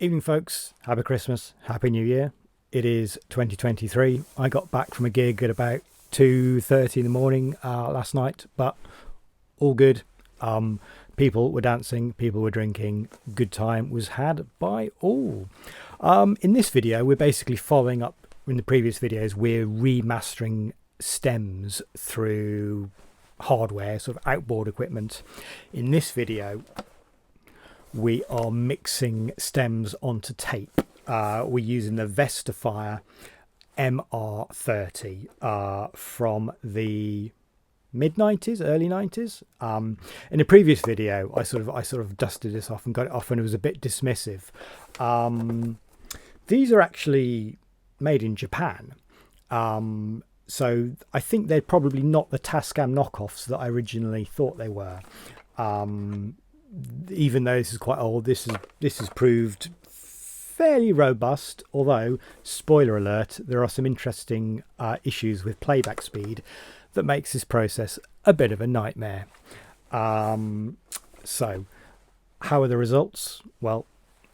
Evening, folks. Happy Christmas. Happy New Year. It is 2023. I got back from a gig at about 2:30 in the morning last night, but all good. People were dancing, people were drinking. Good time was had by all. In this video, we're basically following up in the previous videos. We're remastering stems through hardware, sort of outboard equipment. In this video, we are mixing stems onto tape. We're using the Vestifier MR30 from the mid-90s, early 90s. In a previous video, I sort of dusted this off and got it off, and it was a bit dismissive. These are actually made in Japan. So I think they're probably not the Tascam knockoffs that I originally thought they were. Even though this is quite old, this has proved fairly robust, although, spoiler alert, there are some interesting issues with playback speed that makes this process a bit of a nightmare. So how are the results? Well,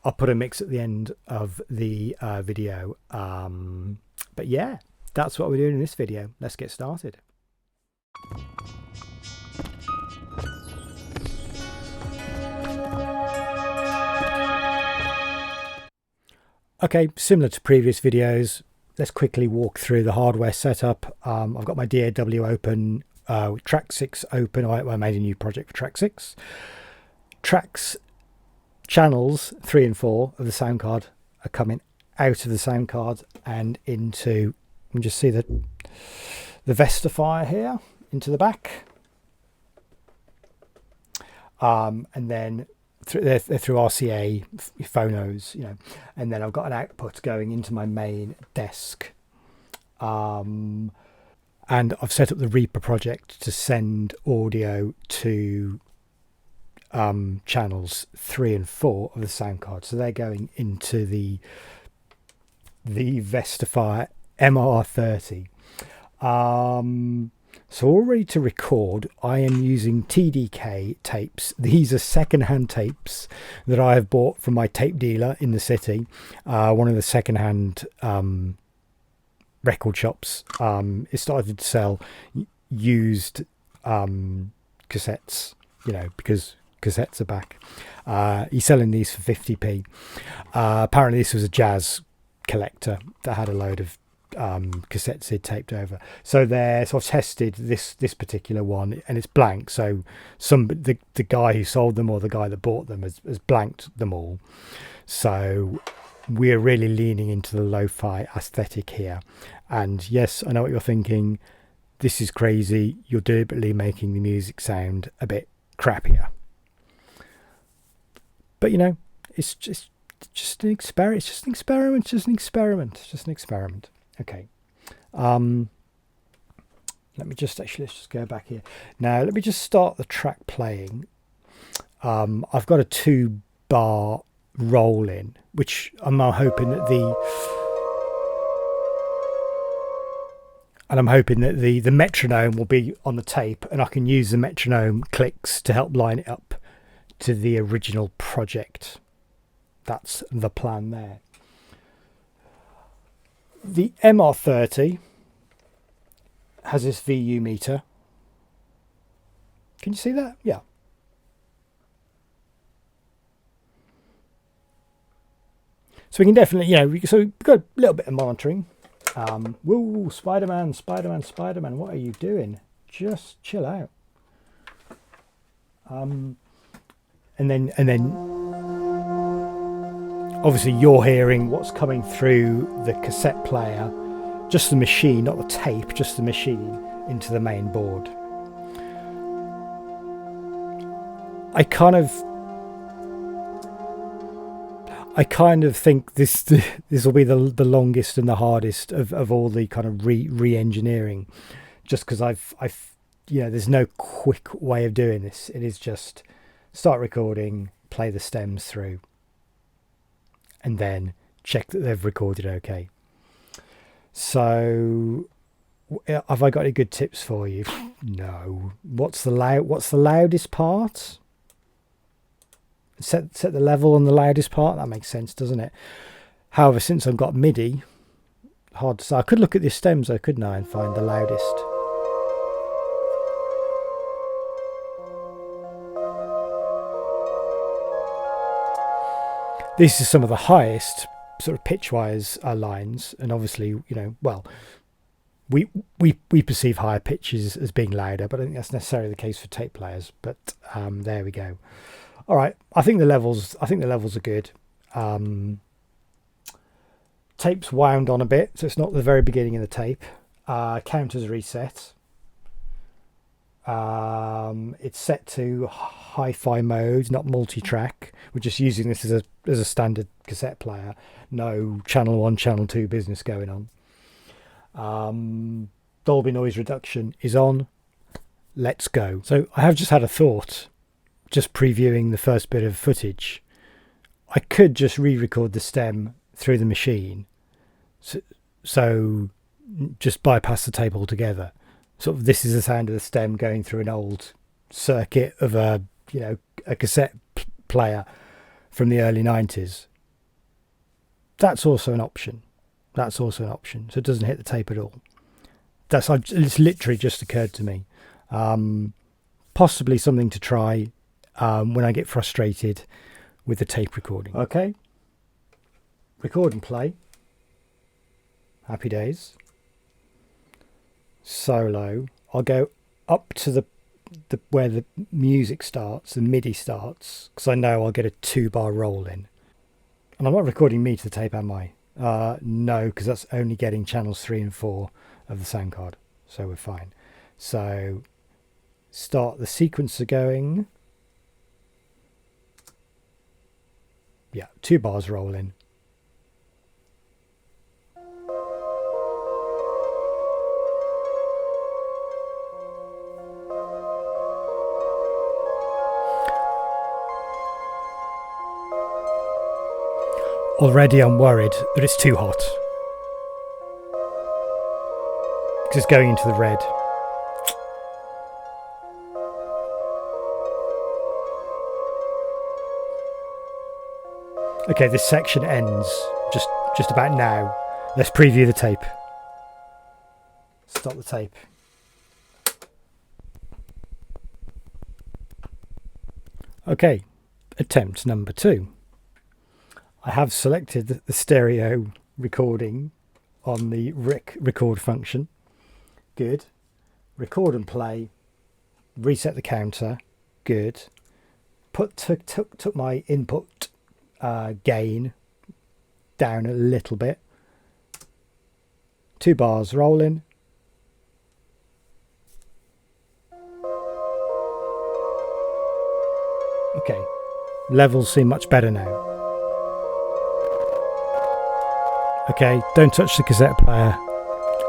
I'll put a mix at the end of the video. But yeah, that's what we're doing in this video. Let's get started. Okay, similar to previous videos, let's quickly walk through the hardware setup. I've got my DAW open, track 6 open. I made a new project for track 6. Tracks, channels 3 and 4 of the sound card are coming out of the sound card and into, you can just see the Vestifier here, into the back. And then they're through RCA phonos, and then I've got an output going into my main desk, and I've set up the Reaper project to send audio to channels 3 and 4 of the sound card, so they're going into the Vestifier MR30. So all ready to record. I am using TDK tapes. These are second-hand tapes that I have bought from my tape dealer in the city, one of the second-hand record shops. It started to sell used cassettes, because cassettes are back. He's selling these for 50p. Apparently this was a jazz collector that had a load of cassettes he'd taped over, so I've tested this particular one, and it's blank, so the guy who sold them, or the guy that bought them, has blanked them all. So we're really leaning into the lo-fi aesthetic here. And yes, I know what you're thinking, this is crazy, you're deliberately making the music sound a bit crappier, but it's just an experiment. It's just an experiment. Okay, let's just go back here. Now let me just start the track playing. I've got a 2-bar roll in, which I'm now hoping that the metronome will be on the tape, and I can use the metronome clicks to help line it up to the original project. That's the plan there. The MR30 has this VU meter. Can you see that? Yeah. So we can definitely, so we've got a little bit of monitoring. Whoa, Spider-Man, what are you doing? Just chill out. And then obviously you're hearing what's coming through the cassette player, just the machine, not the tape, just the machine, into the main board. I kind of think this will be the longest and the hardest of all the kind of re-engineering, just because I've there's no quick way of doing this. It is just start recording, play the stems through, and then check that they've recorded okay. So have I got any good tips for you? No. What's the loudest part? set the level on the loudest part. That makes sense, doesn't it? However, since I've got MIDI, hard to say. I could look at the stems though, couldn't I, and find the loudest. This is some of the highest sort of pitch-wise lines, and obviously, you know, well, we perceive higher pitches as being louder, but I don't think that's necessarily the case for tape players. But there we go. All right, I think the levels are good. Tape's wound on a bit, so it's not the very beginning of the tape. Counter's reset. It's set to hi-fi mode, not multi-track. We're just using this as a standard cassette player. No channel 1, channel 2 business going on. Dolby noise reduction is on. Let's go. So I have just had a thought, just previewing the first bit of footage. I could just re-record the stem through the machine, so just bypass the tape altogether. Sort of, this is the sound of the stem going through an old circuit of a cassette player from the early 90s. That's also an option. So it doesn't hit the tape at all. It's literally just occurred to me. Possibly something to try when I get frustrated with the tape recording. Okay. Record and play. Happy days. Solo. I'll go up to the where the music starts, the MIDI starts, because I know I'll get a 2-bar roll in. And I'm not recording me to the tape, am I? No, because that's only getting channels 3 and 4 of the sound card, so we're fine. So start the sequencer going. Yeah, 2 bars roll in. Already I'm worried that it's too hot, because it's going into the red. Okay, this section ends just about now. Let's preview the tape. Stop the tape. Okay, attempt number 2. I have selected the stereo recording on the record function. Good. Record and play. Reset the counter. Good. Took my input gain down a little bit. 2 bars rolling. Okay. Levels seem much better now. Okay, don't touch the cassette player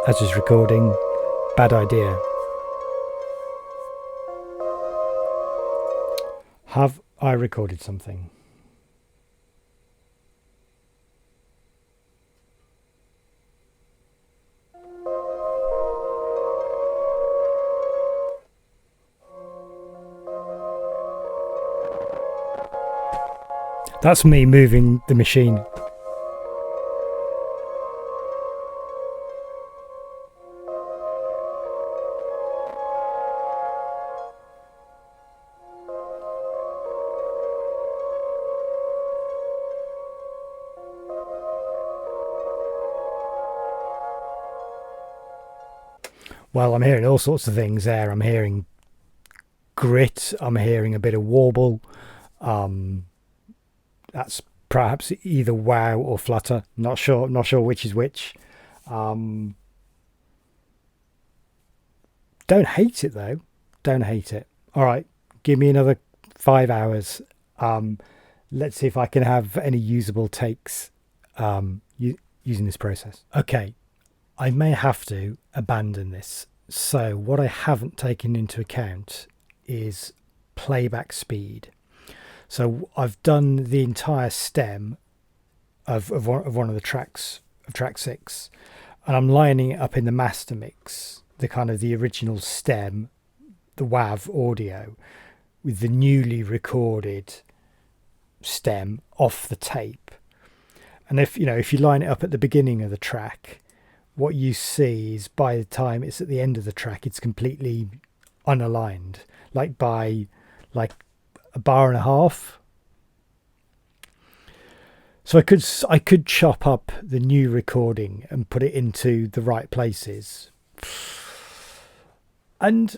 as it's recording. Bad idea. Have I recorded something? That's me moving the machine. Well, I'm hearing all sorts of things there. I'm hearing grit. I'm hearing a bit of warble. That's perhaps either wow or flutter. Not sure which is which. Don't hate it though. Don't hate it. All right, give me another 5 hours. Let's see if I can have any usable takes using this process. Okay, I may have to abandon this. So what I haven't taken into account is playback speed. So I've done the entire stem of one of the tracks of track 6, and I'm lining it up in the master mix, the kind of the original stem, the WAV audio, with the newly recorded stem off the tape. And if you line it up at the beginning of the track, what you see is by the time it's at the end of the track, it's completely unaligned, like by like a bar and a half. So I could chop up the new recording and put it into the right places. And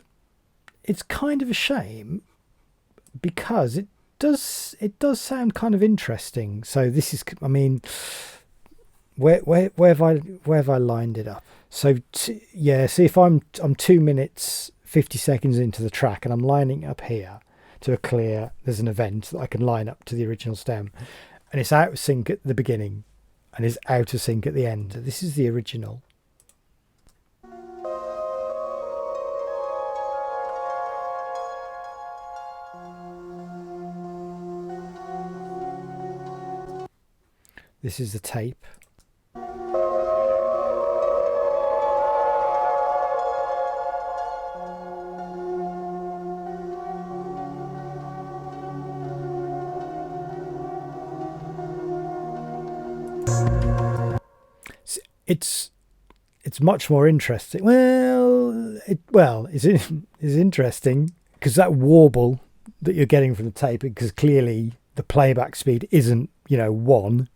it's kind of a shame because it does sound kind of interesting. So this is, I mean, where have I lined it up? So see if I'm 2 minutes 50 seconds into the track and I'm lining up here to a clear, there's an event that I can line up to the original stem, and it's out of sync at the beginning and is out of sync at the end. This is the original. This is the tape. It's much more interesting. It's interesting because that warble that you're getting from the tape, because clearly the playback speed isn't 1,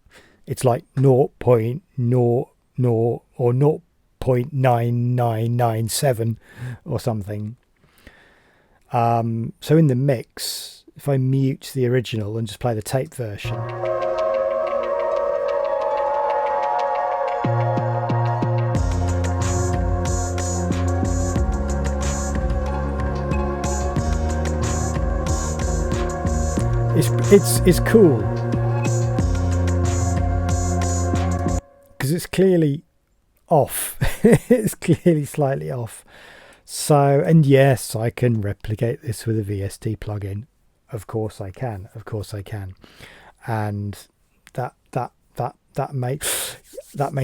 it's like 0.00 or 0.9997 or something. So in the mix, if I mute the original and just play the tape version, it's cool because it's clearly off. It's clearly slightly off. So, and yes, I can replicate this with a VST plugin. Of course I can. And that may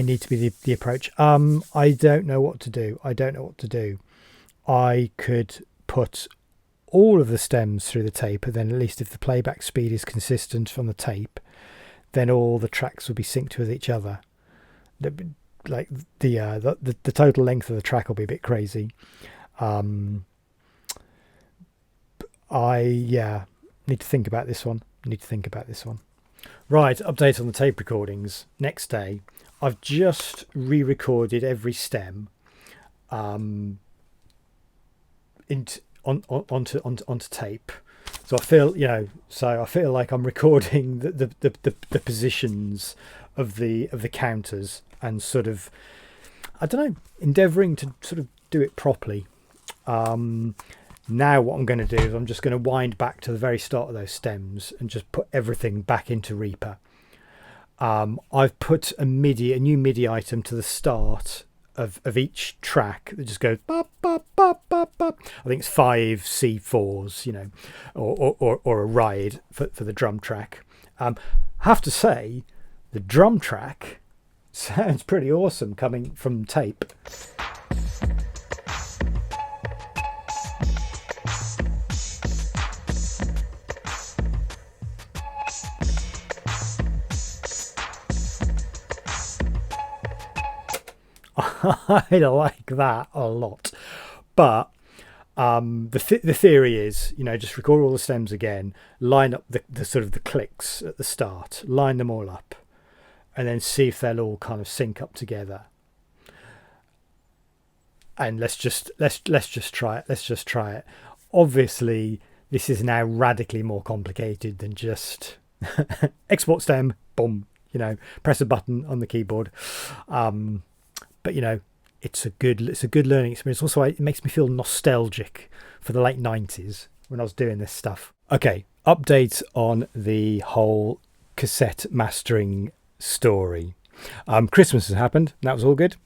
need to be the approach. I don't know what to do. I could put all of the stems through the tape, and then at least if the playback speed is consistent from the tape, then all the tracks will be synced with each other. Like the total length of the track will be a bit crazy. I need to think about this one. Right, update on the tape recordings. Next day, I've just re-recorded every stem onto tape. So I feel like I'm recording the positions of the counters and sort of, I don't know, endeavouring to sort of do it properly. Now what I'm going to do is I'm just going to wind back to the very start of those stems and just put everything back into Reaper. I've put a new MIDI item to the start of each track that just goes bop, bop, bop, bop, bop. I think it's 5 C4s, or a ride for the drum track. I have to say, the drum track sounds pretty awesome coming from tape. I like that a lot, but the theory is, just record all the stems again, line up the sort of the clicks at the start, line them all up, and then see if they'll all kind of sync up together. And let's just try it. Obviously, this is now radically more complicated than just export stem, boom, press a button on the keyboard. But it's a good learning experience. Also, it makes me feel nostalgic for the late 90s when I was doing this stuff. Okay, update on the whole cassette mastering story. Christmas has happened. That was all good.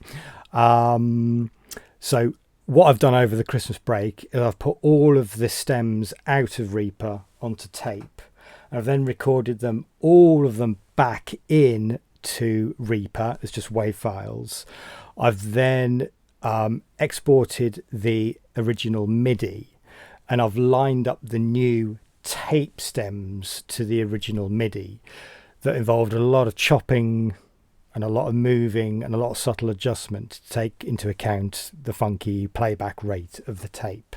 So what I've done over the Christmas break is I've put all of the stems out of Reaper onto tape. And I've then recorded them, all of them, back in to Reaper as just WAV files. I've then exported the original MIDI, and I've lined up the new tape stems to the original MIDI that involved a lot of chopping and a lot of moving and a lot of subtle adjustment to take into account the funky playback rate of the tape.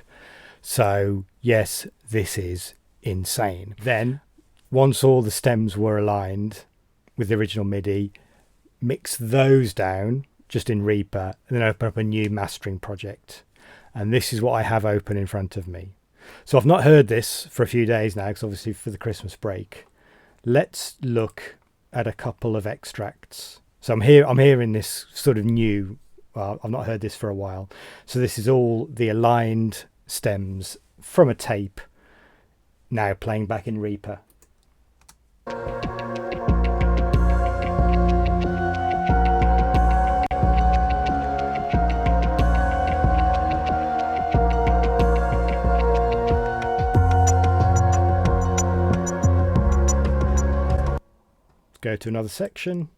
So yes, this is insane. Then once all the stems were aligned with the original MIDI, mix those down just in Reaper and then open up a new mastering project. And this is what I have open in front of me. So I've not heard this for a few days now, because obviously for the Christmas break. Let's look at a couple of extracts. So I'm hearing this sort of new, well, I've not heard this for a while. So this is all the aligned stems from a tape now playing back in Reaper. Let's go to another section.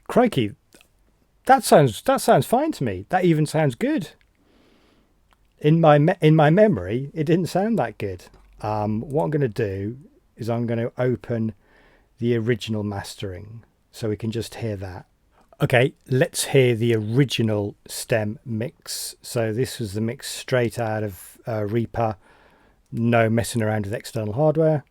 Crikey, that sounds fine to me. That even sounds good. In my memory, it didn't sound that good. What I'm going to do is I'm going to open the original mastering so we can just hear that. Okay, let's hear the original stem mix. So this was the mix straight out of Reaper. No messing around with external hardware.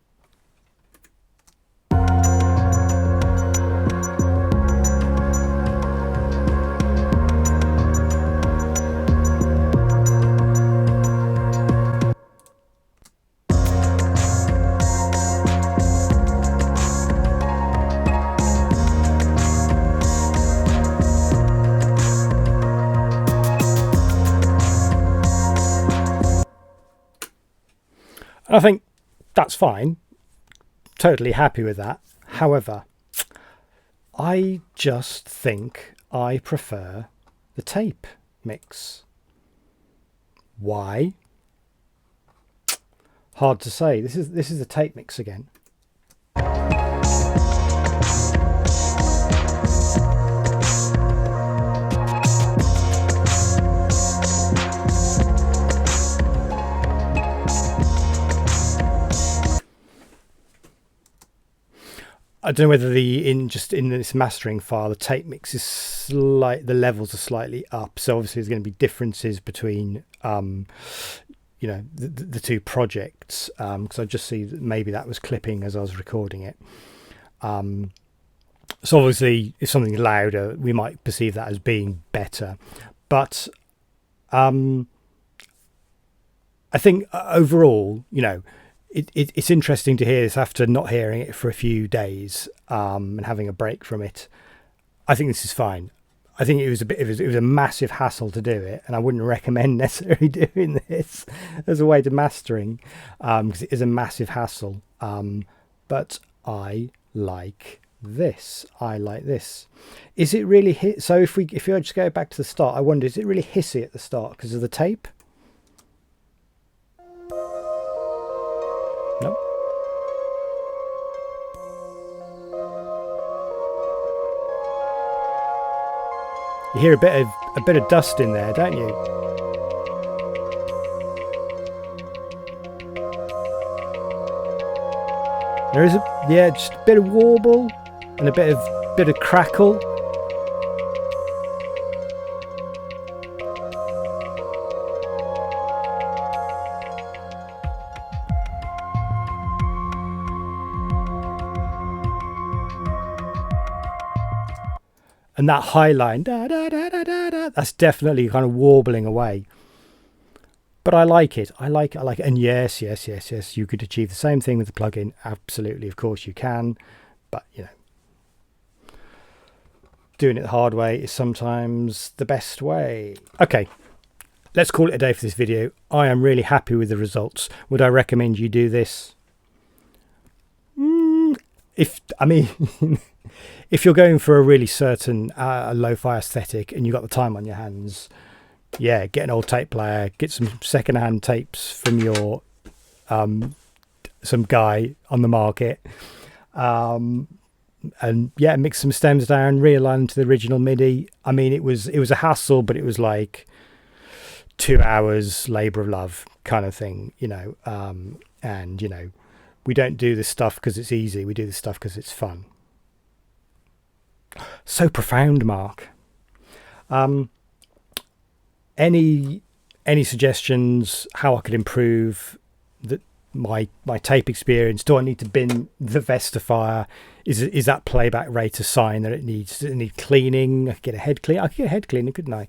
I think that's fine. Totally happy with that. However, I just think I prefer the tape mix. Why? Hard to say. This is the tape mix again. I don't know whether in this mastering file the tape mix is the levels are slightly up, so obviously there's going to be differences between the two projects, because I just see that maybe that was clipping as I was recording it. So obviously if something's louder we might perceive that as being better, but I think overall, it's interesting to hear this after not hearing it for a few days and having a break from it. I think this is fine. I think it was a massive hassle to do it, and I wouldn't recommend necessarily doing this as a way to mastering, because it is a massive hassle. But I like this. I like this. Is it really so? If you just go back to the start, I wonder, is it really hissy at the start because of the tape? No. You hear a bit of dust in there, don't you? There is just a bit of warble and a bit of crackle. And that high line, da, da, da, da, da, da, that's definitely kind of warbling away. But I like it. I like it. And yes, you could achieve the same thing with the plugin. Absolutely, of course you can. But, doing it the hard way is sometimes the best way. Okay, let's call it a day for this video. I am really happy with the results. Would I recommend you do this? If you're going for a really certain lo-fi aesthetic and you've got the time on your hands, yeah, get an old tape player, get some secondhand tapes from your some guy on the market, and yeah, mix some stems down, realign them to the original MIDI. I mean, it was a hassle, but it was like 2 hours labor of love kind of thing, and we don't do this stuff because it's easy. We do this stuff because it's fun. So profound, Mark. Any suggestions how I could improve my tape experience? Do I need to bin the Vestifier? Is that playback rate a sign that does it need cleaning? I could get a head clean. I could get a head cleaning, couldn't I?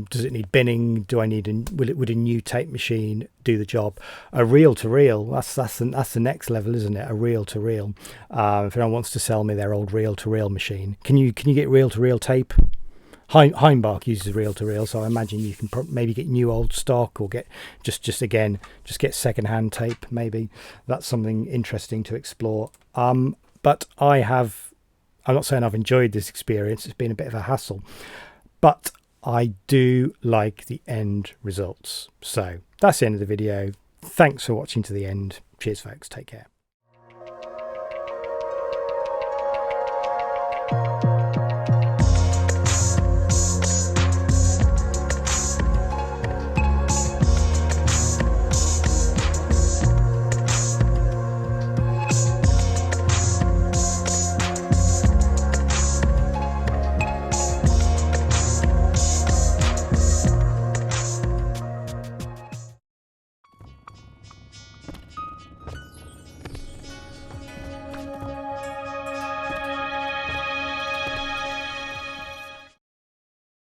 Does it need binning? Do I need would a new tape machine do the job? A reel to reel, that's the next level, isn't it? A reel to reel. If anyone wants to sell me their old reel to reel machine, can you get reel to reel tape? Heimbach uses reel to reel, so I imagine you can maybe get new old stock, or get just get secondhand tape. Maybe that's something interesting to explore. But I'm not saying I've enjoyed this experience. It's been a bit of a hassle, but I do like the end results. So that's the end of the video. Thanks for watching to the end. Cheers, folks. Take care.